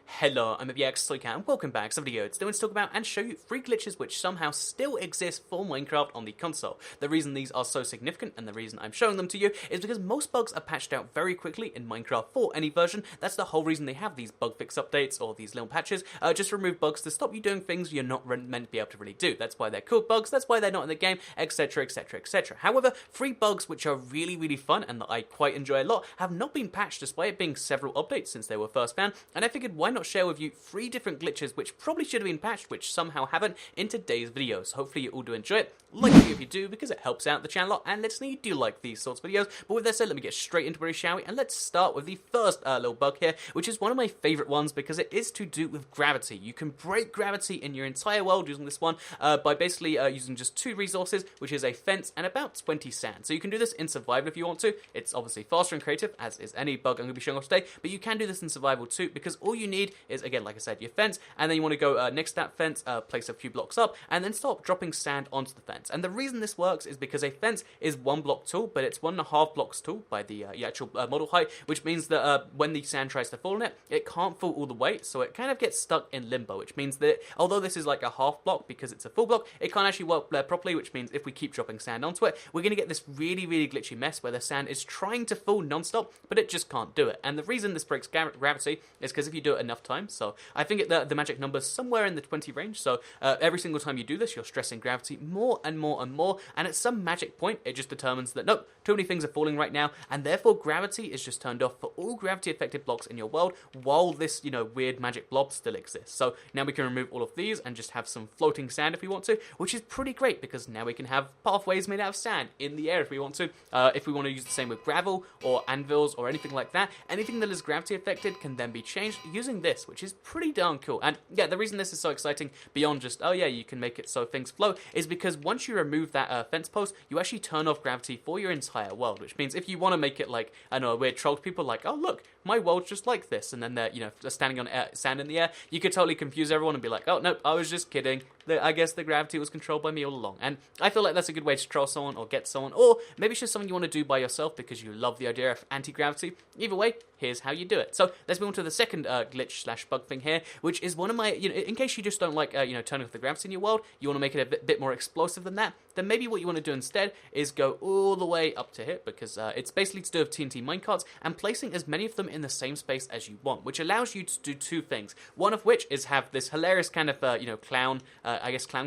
Hello, I'm XRAY and welcome back to the video. Today I'm going to talk about and show you 3 glitches which somehow still exist for Minecraft on the console. The reason these are so significant and the reason I'm showing them to you is because most bugs are patched out very quickly in Minecraft for any version. That's the whole reason they have these bug fix updates or these little patches, just remove bugs to stop you doing things you're not meant to be able to really do. That's why they're called bugs, that's why they're not in the game, etc, etc, etc. However, 3 bugs which are really fun and that I quite enjoy a lot have not been patched despite it being several updates since they were first found, and I figured why not share with you 3 different glitches which probably should have been patched which somehow haven't in today's video. So hopefully you all do enjoy it. Like the video if you do because it helps out the channel a lot and lets me know you do like these sorts of videos. But with that said, let me get straight into it, shall we? And let's start with the first little bug here, which is one of my favourite ones because it is to do with gravity. You can break gravity in your entire world using this one by basically using just 2 resources, which is a fence and about 20 sand. So you can do this in survival if you want to. It's obviously faster and creative, as is any bug I'm going to be showing off today, but you can do this in survival too because all you need is, again, like I said, your fence, and then you want to go next to that fence, place a few blocks up, and then start dropping sand onto the fence. And the reason this works is because a fence is 1 block tall, but it's 1.5 blocks tall by the actual model height, which means that when the sand tries to fall on it, it can't fall all the way, so it kind of gets stuck in limbo, which means that although this is like a half block because it's a full block, it can't actually work properly, which means if we keep dropping sand onto it, we're going to get this really glitchy mess where the sand is trying to fall non-stop, but it just can't do it. And the reason this breaks gravity is because if you do it enough times, so I think the magic number is somewhere in the 20 range, so every single time you do this, you're stressing gravity more and more and more, and at some magic point, it just determines that, nope, too many things are falling right now, and therefore gravity is just turned off for all gravity-affected blocks in your world, while this, weird magic blob still exists. So now we can remove all of these and just have some floating sand if we want to, which is pretty great, because now we can have pathways made out of sand in the air if we want to. If we want to use the same with gravel, or anvils, or anything like that, anything that is gravity-affected can then be changed using this, which is pretty darn cool. And yeah, the reason this is so exciting, beyond just, oh yeah, you can make it so things flow, is because once you remove that fence post, you actually turn off gravity for your entire world, which means if you want to make it like, I know, a weird troll to people like, oh look, my world's just like this, and then they're, standing on sand in the air, you could totally confuse everyone and be like, oh no, I was just kidding, I guess the gravity was controlled by me all along. And I feel like that's a good way to troll someone or get someone, or maybe it's just something you want to do by yourself because you love the idea of anti-gravity. Either way, here's how you do it. So let's move on to the second glitch slash bug thing here, which is one of my, in case you just don't like, turning off the gravity in your world, you want to make it a bit more explosive than that, then maybe what you want to do instead is go all the way up to here, because it's basically to do with TNT minecarts and placing as many of them in the same space as you want, which allows you to do 2 things. One of which is have this hilarious kind of, clown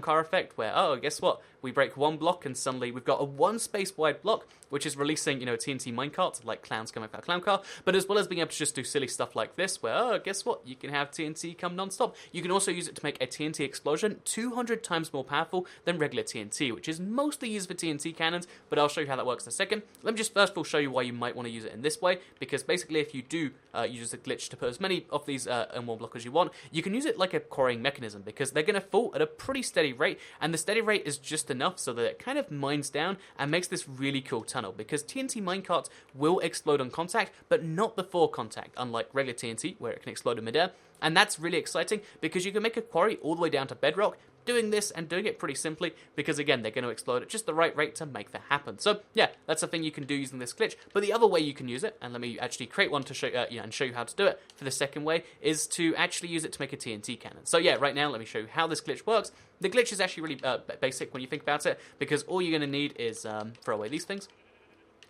car effect where, oh, guess what? We break 1 block and suddenly we've got a 1 space wide block, which is releasing, TNT minecarts, like clowns coming out of a clown car, but as well as being able to just do silly stuff like this, where, oh, guess what? You can have TNT come non-stop. You can also use it to make a TNT explosion 200 times more powerful than regular TNT, which is mostly used for TNT cannons, but I'll show you how that works in a second. Let me just first of all show you why you might want to use it in this way, because basically if you do use the glitch to put as many of these in 1 block as you want, you can use it like a quarrying mechanism, because they're going to fall at a pretty steady rate, and the steady rate is just enough so that it kind of mines down and makes this really cool tunnel, because TNT minecarts will explode on contact, but not before contact, unlike regular TNT, where it can explode in midair. And that's really exciting, because you can make a quarry all the way down to bedrock, doing this and doing it pretty simply, because again, they're going to explode at just the right rate to make that happen. So yeah, that's a thing you can do using this glitch. But the other way you can use it, and let me actually create one to show and show you how to do it for the second way, is to actually use it to make a TNT cannon. So yeah, right now let me show you how this glitch works. The glitch is actually really basic when you think about it, because all you're going to need is throw away these things.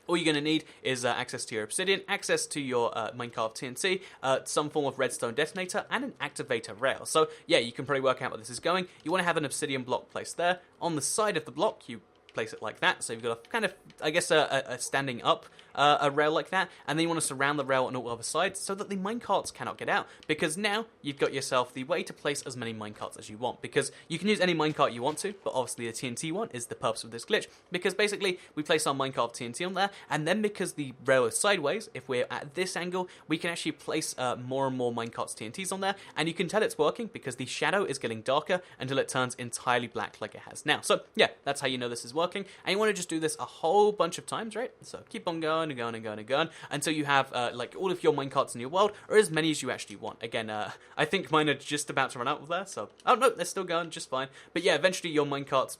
All you're going to need is access to your obsidian, access to your minecart TNT, some form of redstone detonator, and an activator rail. So yeah, you can probably work out what this is going. You want to have an obsidian block placed there. On the side of the block, you place it like that, so you've got a kind of, I guess, a standing up a rail like that, and then you want to surround the rail on all other sides so that the minecarts cannot get out, because now you've got yourself the way to place as many minecarts as you want, because you can use any minecart you want to, but obviously the TNT one is the purpose of this glitch, because basically we place our minecart TNT on there, and then because the rail is sideways, if we're at this angle, we can actually place more and more minecarts TNTs on there, and you can tell it's working because the shadow is getting darker until it turns entirely black like it has now. So yeah, that's how you know this is working, and you want to just do this a whole bunch of times, right? So keep on going and going and going and going until you have like all of your minecarts in your world, or as many as you actually want. Again, I think mine are just about to run out of there, so oh no, they're still going just fine. But yeah, eventually your minecarts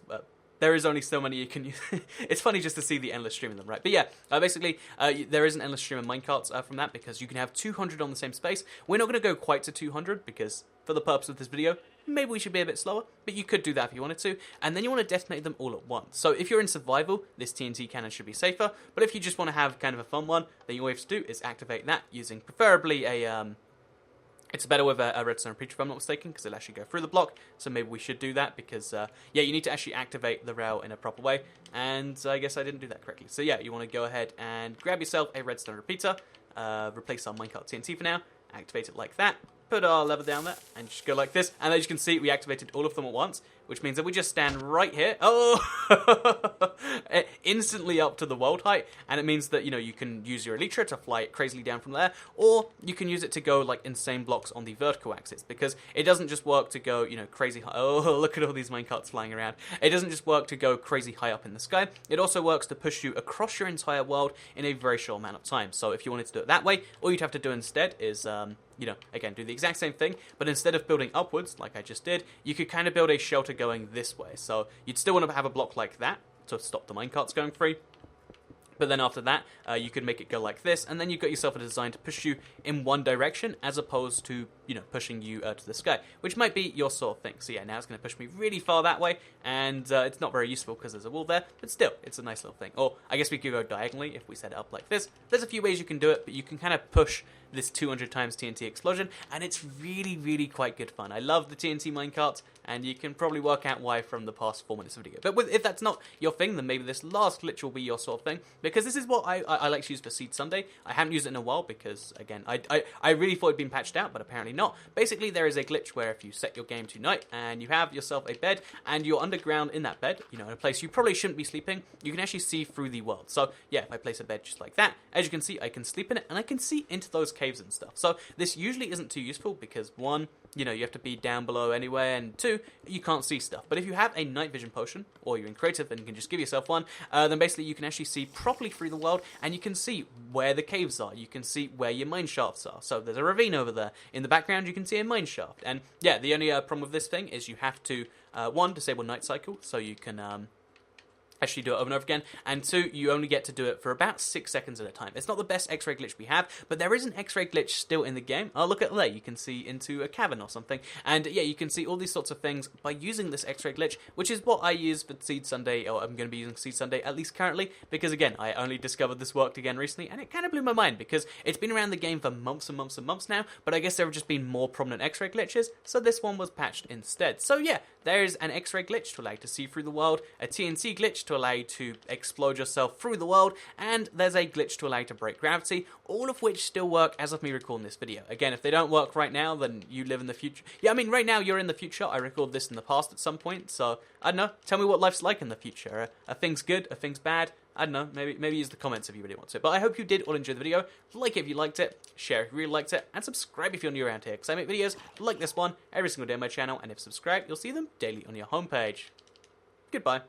there is only so many you can use. It's funny just to see the endless stream of them, right? But yeah, basically, there is an endless stream of minecarts from that, because you can have 200 on the same space. We're not going to go quite to 200, because for the purpose of this video, maybe we should be a bit slower, but you could do that if you wanted to, and then you want to detonate them all at once. So if you're in survival, this TNT cannon should be safer, but if you just want to have kind of a fun one, then all you have to do is activate that using preferably a, it's better with a redstone repeater if I'm not mistaken, because it'll actually go through the block, so maybe we should do that, because, yeah, you need to actually activate the rail in a proper way, and I guess I didn't do that correctly. So yeah, you want to go ahead and grab yourself a redstone repeater, replace our minecart TNT for now, activate it like that, put our lever down there, and just go like this, and as you can see, we activated all of them at once, which means that we just stand right here, instantly up to the world height, and it means that, you know, you can use your elytra to fly it crazily down from there, or you can use it to go, like, insane blocks on the vertical axis, because it doesn't just work to go, you know, crazy high. Oh, look at all these minecarts flying around. It doesn't just work to go crazy high up in the sky, it also works to push you across your entire world in a very short amount of time. So if you wanted to do it that way, all you'd have to do instead is, you know, again, do the exact same thing, but instead of building upwards, like I just did, you could kind of build a shelter going this way. So you'd still want to have a block like that to stop the minecarts going free. But then after that, you could make it go like this, and then you've got yourself a design to push you in one direction, as opposed to, you know, pushing you to the sky, which might be your sort of thing. So yeah, now it's going to push me really far that way, and it's not very useful because there's a wall there, but still, it's a nice little thing. Or I guess we could go diagonally if we set it up like this. There's a few ways you can do it, but you can kind of push this 200 times TNT explosion, and it's really, really quite good fun. I love the TNT minecarts, and you can probably work out why from the past 4 minutes of video. But if that's not your thing, then maybe this last glitch will be your sort of thing, because this is what I like to use for Seed Sunday. I haven't used it in a while because, again, I really thought it'd been patched out, but apparently not. Basically, there is a glitch where if you set your game to night, and you have yourself a bed, and you're underground in that bed, you know, in a place you probably shouldn't be sleeping, you can actually see through the world. So, yeah, if I place a bed just like that, as you can see, I can sleep in it, and I can see into those caves and stuff. So this usually isn't too useful because, one, you know, you have to be down below anyway, and two, you can't see stuff. But if you have a night vision potion, or you're in creative and you can just give yourself one, then basically you can actually see properly through the world, and you can see where the caves are, you can see where your mine shafts are. So there's a ravine over there. In the background you can see a mine shaft. And yeah, the only problem with this thing is you have to, one, disable night cycle, so you can actually do it over and over again, and two, you only get to do it for about 6 seconds at a time. It's not the best X-ray glitch we have, but there is an X-ray glitch still in the game. Oh, look at there, you can see into a cavern or something, and yeah, you can see all these sorts of things by using this X-ray glitch, which is what I use for Seed Sunday, or I'm going to be using Seed Sunday, at least currently, because again, I only discovered this worked again recently, and it kind of blew my mind, because it's been around the game for months and months and months now, but I guess there have just been more prominent X-ray glitches, so this one was patched instead. So yeah, there is an X-ray glitch to allow you to see through the world, a TNT glitch to allow you to explode yourself through the world, and there's a glitch to allow you to break gravity, all of which still work as of me recording this video. Again, if they don't work right now, then you live in the future. Yeah, I mean, right now you're in the future. I recorded this in the past at some point, so I don't know. Tell me what life's like in the future. Are things good? Are things bad? I don't know, maybe use the comments if you really want to. But I hope you did all enjoy the video. Like it if you liked it, share if you really liked it, and subscribe if you're new around here, because I make videos like this one every single day on my channel, and if subscribed, you'll see them daily on your homepage. Goodbye.